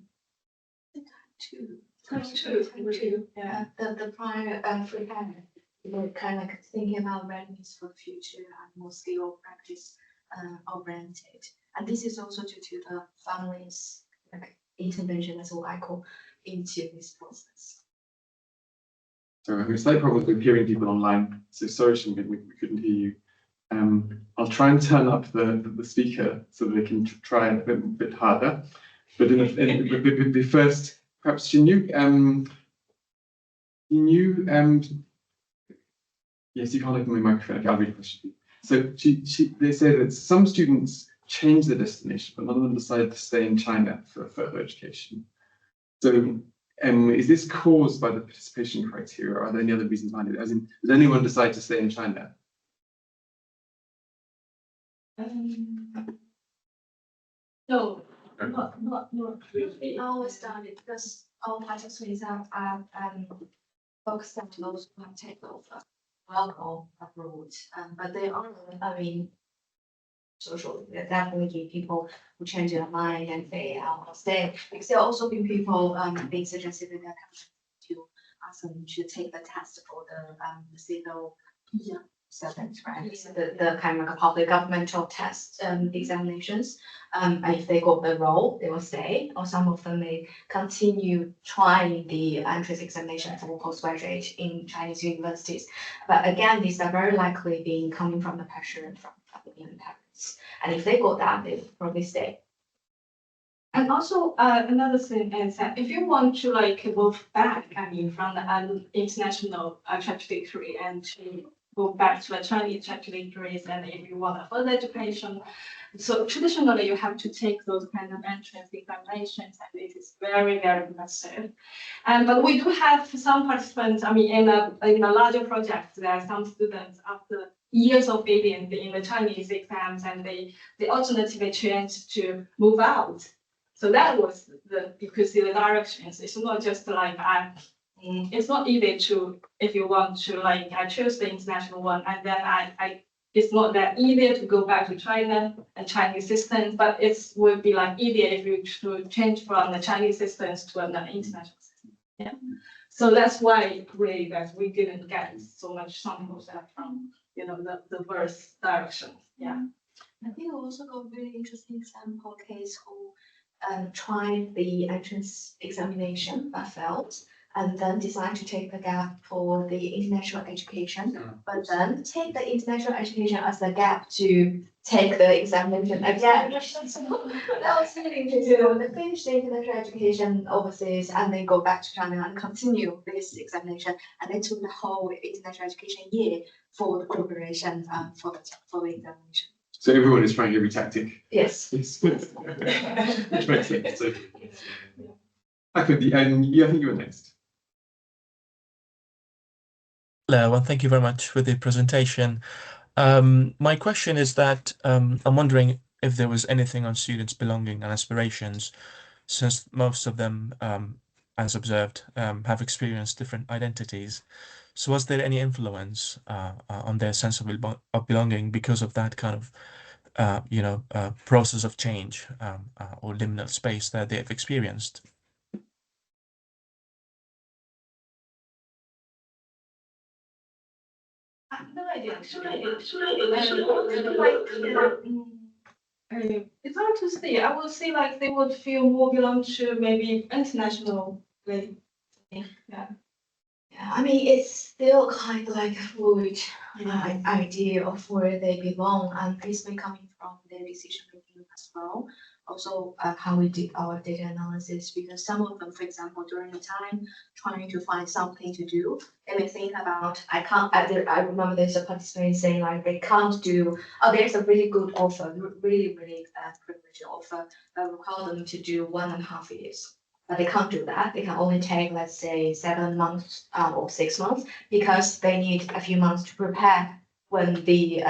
Type 2. Yeah. The prior freehand, kind of like thinking about readiness for the future and more skill practice oriented. And this is also due to the family's intervention, as what I call, into this process. So I'm having a slight problem with hearing people online. So sorry, Xingbin, we couldn't hear you. I'll try and turn up the speaker so that they can try a bit harder. But the first, perhaps yes, you can't open my microphone. Okay, I'll read the question. So they say that some students change their destination, but none of them decide to stay in China for further education. So is this caused by the participation criteria, or are there any other reasons behind it? As in, does anyone decide to stay in China? No, not really. I always started because all participants are focused on those who have taken over alcohol abroad, but they are, social. There definitely people who change their mind and say, I'll stay. Because there also been people being suggested in their country to ask them to take the test for the civil servants, right? So the kind of like a public governmental test examinations. And if they got the role, they will stay, or some of them may continue trying the entrance examination for postgraduate in Chinese universities. But again, these are very likely being coming from the pressure from family and parents. And if they got that, they probably stay. And also another thing is that if you want to like move back, I mean, from the international trajectory and to go back to a Chinese trajectories, and if you want a further education, so traditionally you have to take those kind of entrance examinations, and it is very, very massive. But we do have some participants, I mean, in a larger project, there are some students after years of failure in the Chinese exams, and they alternatively changed to move out. So that was you could see the directions. It's not just like it's not easy to, if you want to like, I choose the international one, and then it's not that easy to go back to China and Chinese systems, but it would be like easier if you should change from the Chinese systems to an international system. Yeah. So that's why really that we didn't get so much samples from, you know, the worst direction. Yeah. I think we also got a really interesting sample case who tried the entrance examination but failed, and then decided to take the gap for the international education, but then take the international education as a gap to take the examination again. That was really interesting. So they finish the international education overseas and then go back to China and continue this examination, and they took the whole international education year for the preparation for the examination. So everyone is trying every tactic. Yes. Yes. Which makes sense. So, I think you were next. Hello, and thank you very much for the presentation. My question is that I'm wondering if there was anything on students' belonging and aspirations, since most of them, as observed, have experienced different identities. So was there any influence on their sense of belonging because of that kind of process of change or liminal space that they've experienced? I have no idea. It's hard to say. I would say like they would feel more belong to maybe international. Like, yeah. Yeah, I mean, it's still kind of like a fluid idea of where they belong, and this may coming from their decision making as well. Also, how we did our data analysis, because some of them, for example, during the time trying to find something to do, they may think about, I remember there's a participant saying like they can't do, there's a really good offer, really privileged offer that require them to do 1.5 years. But they can't do that. They can only take, let's say, 7 months or 6 months, because they need a few months to prepare when the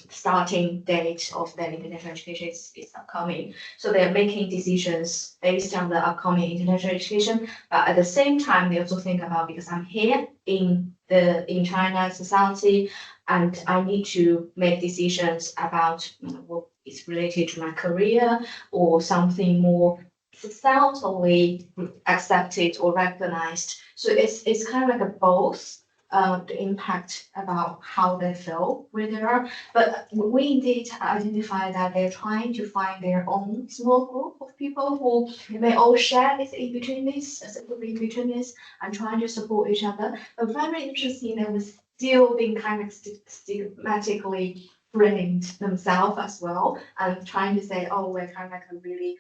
starting date of their international education is upcoming. So they're making decisions based on the upcoming international education. But at the same time, they also think about, because I'm here in China society, and I need to make decisions about what is related to my career or something more societally accepted or recognized. So it's kind of like a both the impact about how they feel where they are. But we indeed identify that they're trying to find their own small group of people who may all share this in-betweenness and trying to support each other. But very interesting, they were still being kind of stigmatically framed themselves as well, and trying to say, oh, we're kind of like a really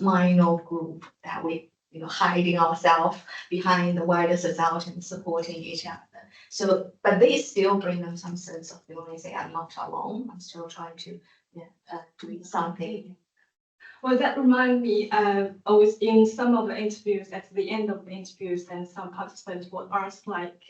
minor group that we hiding ourselves behind the wider society and supporting each other. So, but they still bring them some sense of belonging. Say, I'm not alone. I'm still trying to doing something. Well, that reminds me, always in some of the interviews, at the end of the interviews, then some participants would ask like,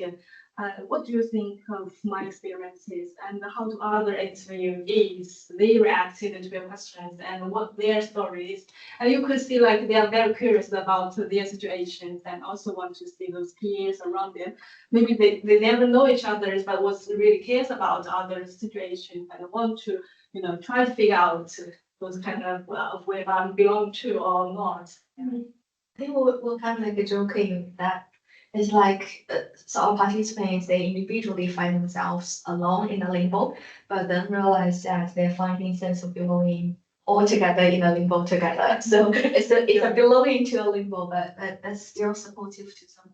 what do you think of my experiences, and how do other interviewees, they reacted to your questions, and what their stories. And you could see like they are very curious about their situations, and also want to see those peers around them. Maybe they never know each other, but was really cares about other situations and want to, try to figure out those kind of where I belong to or not. I think we're kind of like joking that it's like some participants, they individually find themselves alone in a limbo, but then realize that they're finding sense of belonging all together in a limbo together. So it's a belonging to a limbo, but that's still supportive to some.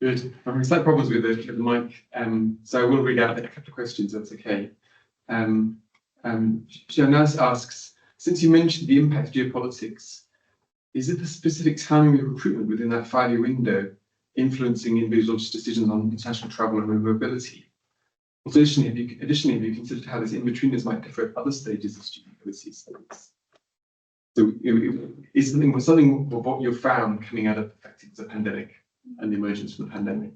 Good. I'm having slight problems with the mic, so I will read out a couple of questions. That's okay. Jonas asks, since you mentioned the impact of geopolitics, is it the specific timing of recruitment within that 5-year window influencing individuals' decisions on international travel and mobility? Additionally, have you considered how this in-betweenness might differ at other stages of student overseas studies? So, is something of what you've found coming out of effectively the pandemic and the emergence from the pandemic?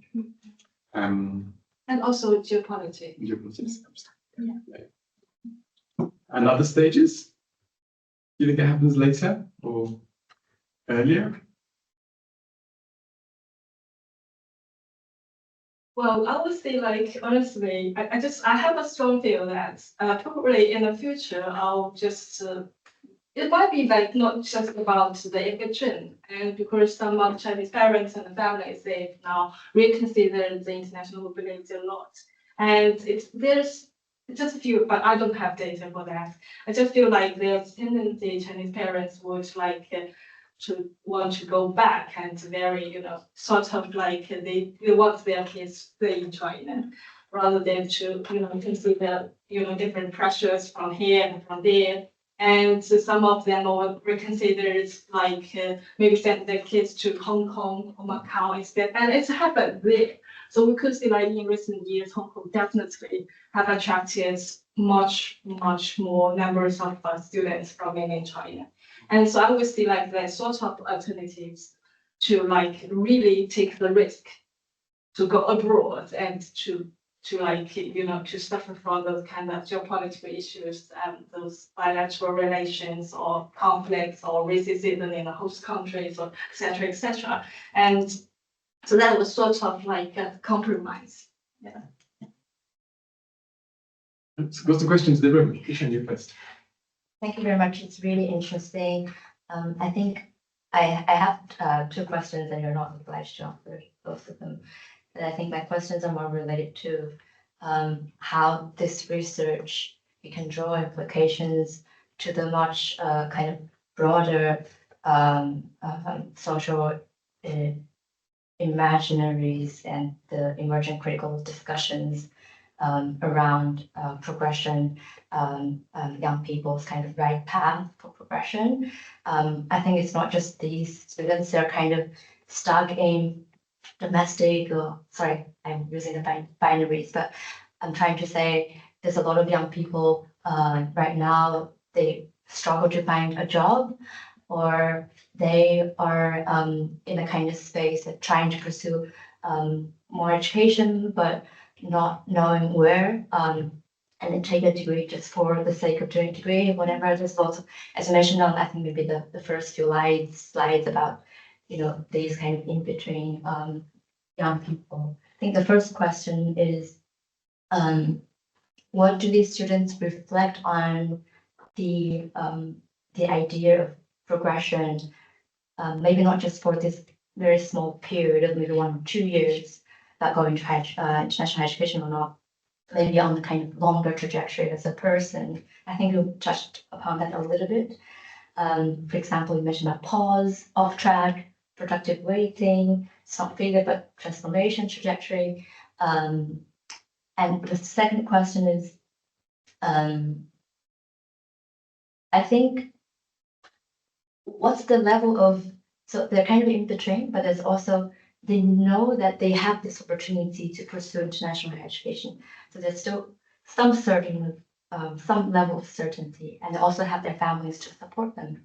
And also geopolitics. And other stages? Do you think it happens later or earlier? Well, I would say, like, honestly, I have a strong feel that probably in the future, I'll just, it might be like not just about the in-between, and because some of Chinese parents and the families, they've now reconsidered the international mobility a lot. And there's just a few, but I don't have data for that. I just feel like there's tendency Chinese parents would like to want to go back and very, sort of like they want their kids stay in China rather than to, consider, different pressures from here and from there. And so some of them will reconsider like maybe send their kids to Hong Kong or Macau instead. And it's happened there. So we could see like in recent years, Hong Kong definitely have attracted much more numbers of students from mainland China. And so I would see like that sort of alternatives to like really take the risk to go abroad and to like, to suffer from those kind of geopolitical issues and those bilateral relations or conflicts or racism in the host countries or et cetera, et cetera. And so that was sort of like a compromise. Yeah. Got some questions in the room. Kishan, you first. Thank you very much. It's really interesting. I think I have 2 questions, and you're not obliged to answer both of them. But I think my questions are more related to how this research, you can draw implications to the much kind of broader social imaginaries and the emergent critical discussions around progression, young people's kind of right path for progression. I think it's not just these students, they're kind of stuck in domestic, sorry, I'm using the binaries, but I'm trying to say there's a lot of young people right now, they struggle to find a job, or they are in a kind of space of trying to pursue more education, but not knowing where, and then take a degree just for the sake of doing a degree, whatever. There's lots of, as I mentioned on, I think maybe the first few slides about, these kind of in-between young people. I think the first question is, what do these students reflect on the idea of progression, maybe not just for this very small period of maybe 1 or 2 years, about going to international education or not, maybe on the kind of longer trajectory as a person. I think you touched upon that a little bit. For example, you mentioned about pause, off track, productive waiting, it's not failure, but transformation trajectory. And the second question is, I think, what's the level of, so they're kind of in between, but there's also, they know that they have this opportunity to pursue international education. So there's still some some level of certainty, and they also have their families to support them,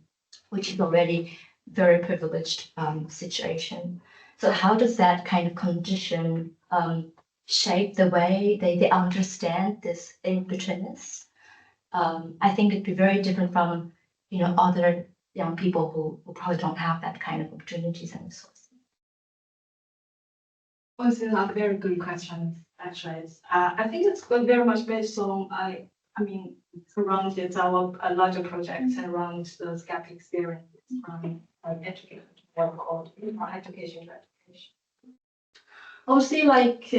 which is already very privileged situation. So how does that kind of condition shape the way they understand this in-betweenness? I think it'd be very different from, other young people who probably don't have that kind of opportunities and resources. Well, these are very good questions, actually. I think it's very much based on, surrounded our larger projects around those gap experiences from education, what called education to education. Obviously, like,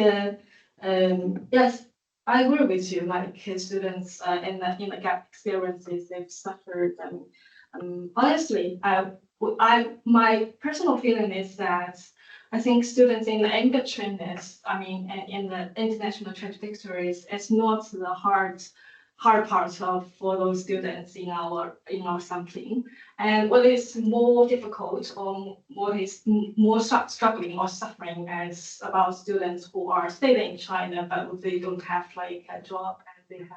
yes, I agree with you. Like students in the gap experiences, they've suffered. Honestly, my personal feeling is that I think students in the in-betweenness, in the international trajectories, it's not the hard hard part of for those students in our sampling. And what is more difficult or what is more struggling or suffering is about students who are staying in China, but they don't have like a job and they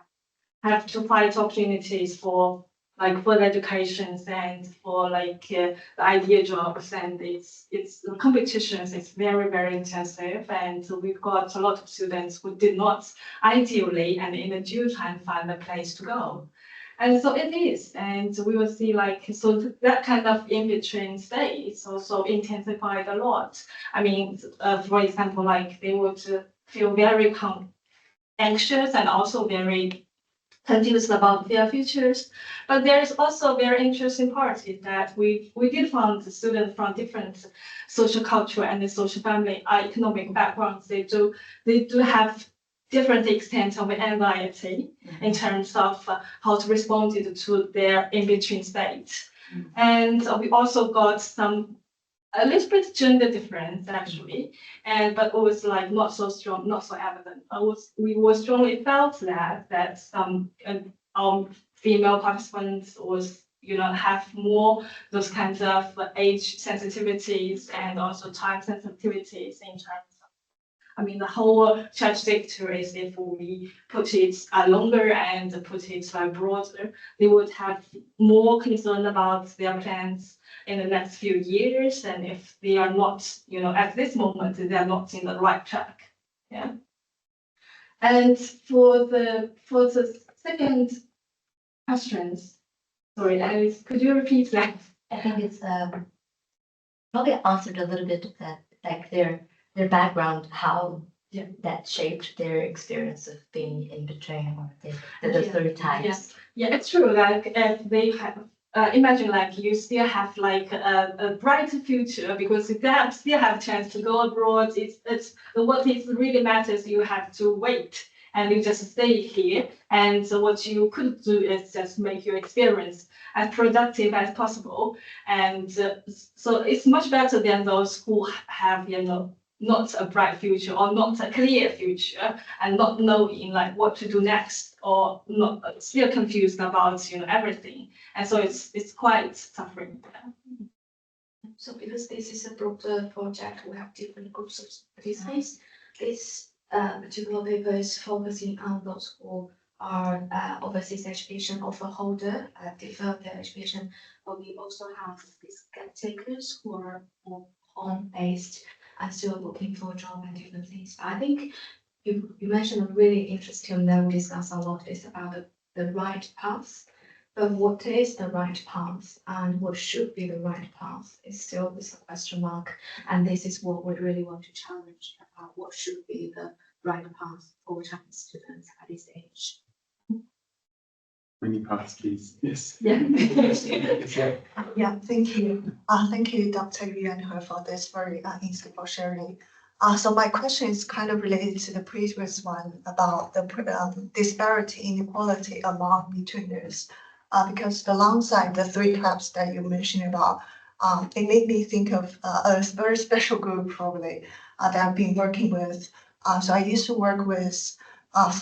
have to find opportunities for like further educations and for like the idea jobs, and it's the competitions is very intensive, and so we've got a lot of students who did not ideally and in the due time find a place to go. And so it is, and we will see like, so that kind of in-between states also intensified a lot. I mean, for example, like they would feel very anxious and also very confused about their futures. But there is also a very interesting part is that we did find the students from different social culture and the social family economic backgrounds. They do have different extent of anxiety in terms of how to respond to their in-between state. And we also got a little bit gender difference actually, but it was like not so strong, not so evident. We were strongly felt that some female participants was have more those kinds of age sensitivities and also time sensitivities in terms of, I mean, the whole trajectories, if we put it longer and put it broader, they would have more concern about their plans in the next few years, and if they are not, at this moment, they are not in the right track. Yeah. And for the second questions, sorry, Alice, could you repeat that? I think it's probably answered a little bit of that, like their background, how that shaped their experience of being in between, or the three types. Yeah, it's true. Like if they have. Imagine like you still have like a bright future because if they still have a chance to go abroad, it's what is really matters. You have to wait and you just stay here. And so what you could do is just make your experience as productive as possible. And so it's much better than those who have, not a bright future or not a clear future and not knowing like what to do next or not still confused about everything. And so it's quite suffering. So because this is a broader project, we have different groups of participants. This particular paper is focusing on those who are overseas education offer holder, develop their education, but we also have these gap takers who are more home-based and still looking for a job and different things. I think you mentioned a really interesting that we discuss a lot is about the right path. But what is the right path and what should be the right path is still this question mark. And this is what we really want to challenge about what should be the right path for Chinese students at this age. Many paths, please. Yes. Yeah. Yeah, thank you. Thank you, Dr. Yuan, for this very insightful sharing. So my question is kind of related to the previous one about the disparity inequality among betweeners. Because alongside the three types that you mentioned about, it made me think of a very special group probably that I've been working with. So I used to work with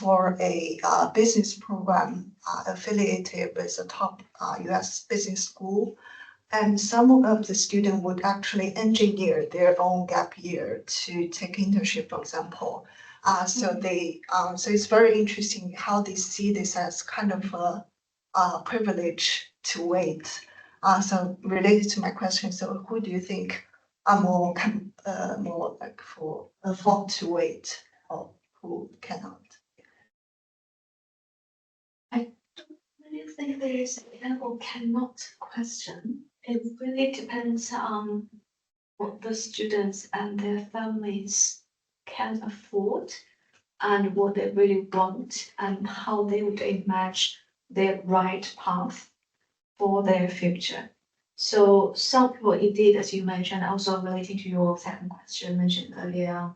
for a business program affiliated with a top US business school. And some of the students would actually engineer their own gap year to take internship, for example. So it's very interesting how they see this as kind of a privilege to wait. So related to my question, so who do you think are more like for afford to wait, or who cannot? I don't really think there is a can or cannot question. It really depends on what the students and their families can afford and what they really want and how they would imagine their right path for their future. So some people indeed, as you mentioned, also relating to your second question mentioned earlier,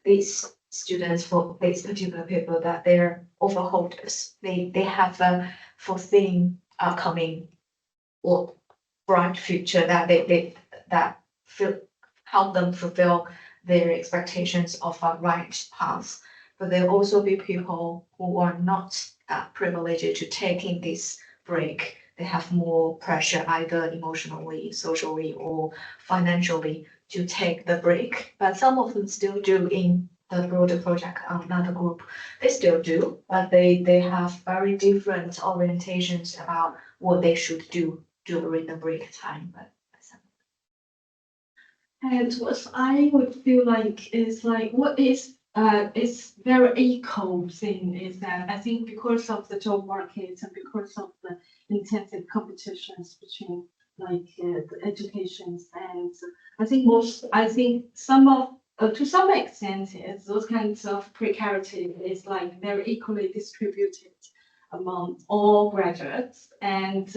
these students for this particular paper that they're overholders. They have a foreseen upcoming or bright future that that help them fulfill their expectations of a right path. But there'll also be people who are not privileged to taking this break. They have more pressure, either emotionally, socially, or financially, to take the break. But some of them still do in the broader project, another group. They still do, but they have very different orientations about what they should do during the break time. But And what I would feel like is like what is very equal thing is that I think because of the job market and because of the intensive competitions between like the educations, and I think some of to some extent is those kinds of precarity is like very equally distributed among all graduates, and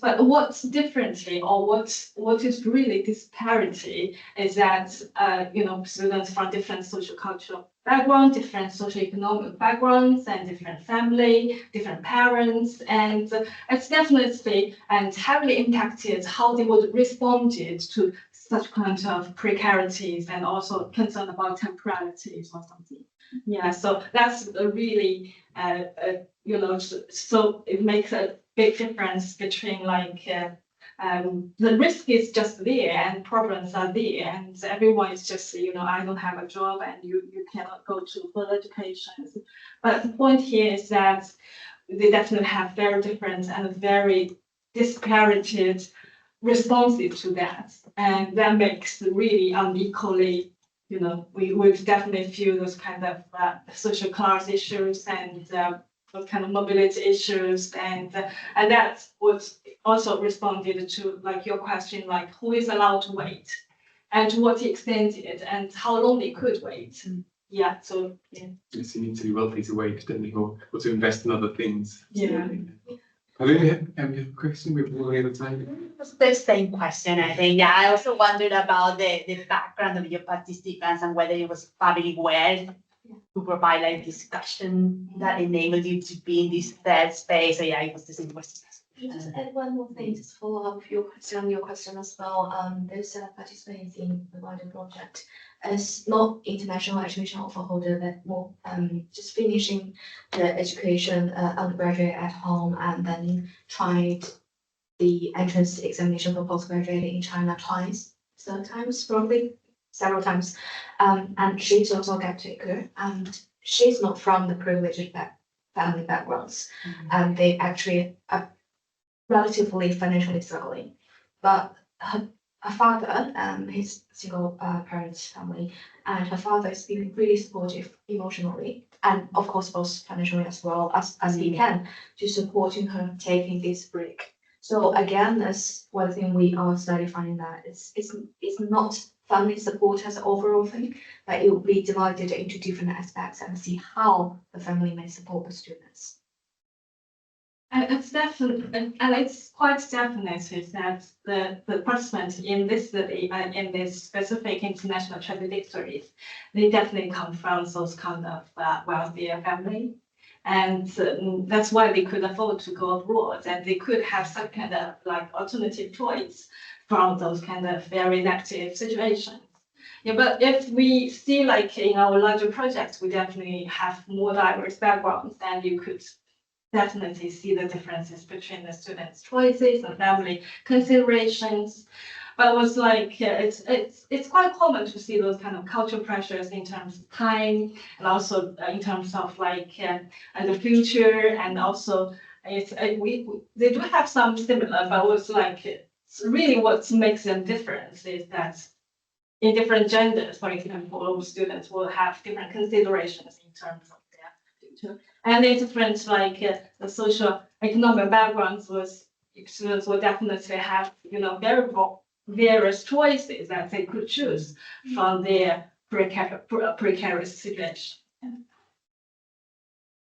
but what's differently, or what is really disparity is that students from different social cultural backgrounds, different socioeconomic backgrounds, and different family, different parents, and it's definitely and heavily impacted how they would responded to such kind of precarities, and also concern about temporalities or something. Yeah, so that's a really so it makes a big difference between like the risk is just there and problems are there, and everyone is just I don't have a job and you cannot go to further education. But the point here is that they definitely have very different and very disparated responses to that, and that makes really unequally. We would definitely feel those kind of social class issues and those kind of mobility issues, and that was also responded to like your question, like who is allowed to wait, and to what extent it, and how long they could wait. Yeah, so yeah. Yes, you need to be wealthy to wait, don't you, or to invest in other things. Yeah. Have a question? We're running out of time. It's the same question, I think. Yeah, I also wondered about the background of your participants and whether it was family well to provide like discussion that enabled you to be in this third space. So yeah, it was the same question. just add one more thing, just follow up with your question as well. There's participants in the wider project as not international education offer holder, but more just finishing the education undergraduate at home, and then tried the entrance examination for postgraduate in China twice, third times, probably several times. And she's also a gap taker, and she's not from the privileged family backgrounds, and they actually are relatively financially struggling. But her father, his single parents family, and her father is being really supportive emotionally, and of course both financially as well as he can, to supporting her taking this break. So again, that's one thing we are studying, finding that it's not family support as an overall thing, but it will be divided into different aspects and see how the family may support the students. And it's definitely, and it's quite definite that the participants in this study and in this specific international trajectories, they definitely come from those kind of wealthier family. And that's why they could afford to go abroad, and they could have some kind of like alternative choice from those kind of very negative situations. Yeah, but if we see like in our larger projects, we definitely have more diverse backgrounds, and you could definitely see the differences between the students' choices and family considerations. But it was like it's quite common to see those kind of cultural pressures in terms of time, and also in terms of like and the future, and also they do have some similar, but it was like it's really what makes them different is that in different genders, for example, all students will have different considerations in terms of their future, and in different like the social economic backgrounds, students will definitely have various choices that they could choose from their precarious situation.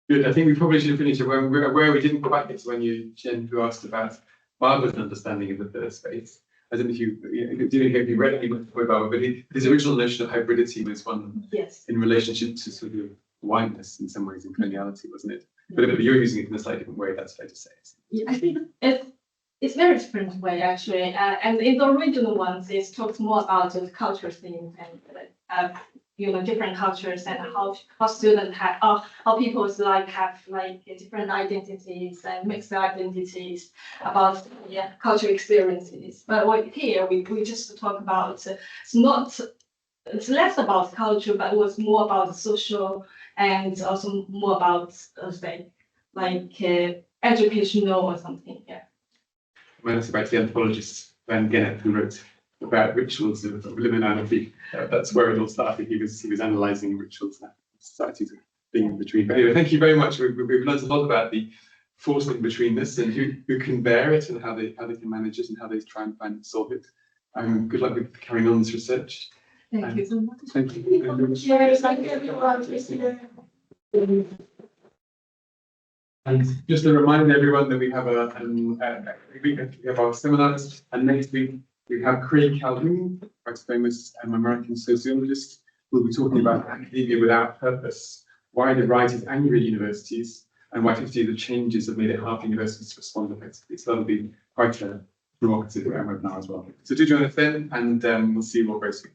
Good. I think we probably should have finished it where we didn't quite get to when Jen, who asked about Barbara's understanding of the third space. I don't know if you read any much about Barbara, but his original notion of hybridity was one in relationship to sort of whiteness in some ways, and coloniality, wasn't it? But you're using it in a slightly different way, that's fair to say. Yeah, I think it's very different way actually, and in the original ones, it talks more about the cultural things and different cultures and how students have, how people's like have like different identities and mixed identities about cultural experiences. But here we just talk about it's less about culture, but it was more about social and also more about say like educational or something. Yeah. When it's about the anthropologist Van Gennep who wrote about rituals of liminality. That's where it all started. He was analysing rituals and societies of being in between. But anyway, thank you very much. We've learned a lot about the force in betweenness and who can bear it and how they can manage it and how they try and find and solve it. Good luck with carrying on this research. Thank you so much. Thank you. Thank you everyone. And just a reminder, everyone, that we have we have our seminars, and next week we have Craig Calhoun, quite famous American sociologist, who will be talking about academia without purpose, why the rise is angry at universities, and why 50 of the changes have made it hard for universities to respond effectively. So that'll be quite a provocative webinar as well. So do join us then, and we'll see you all very soon.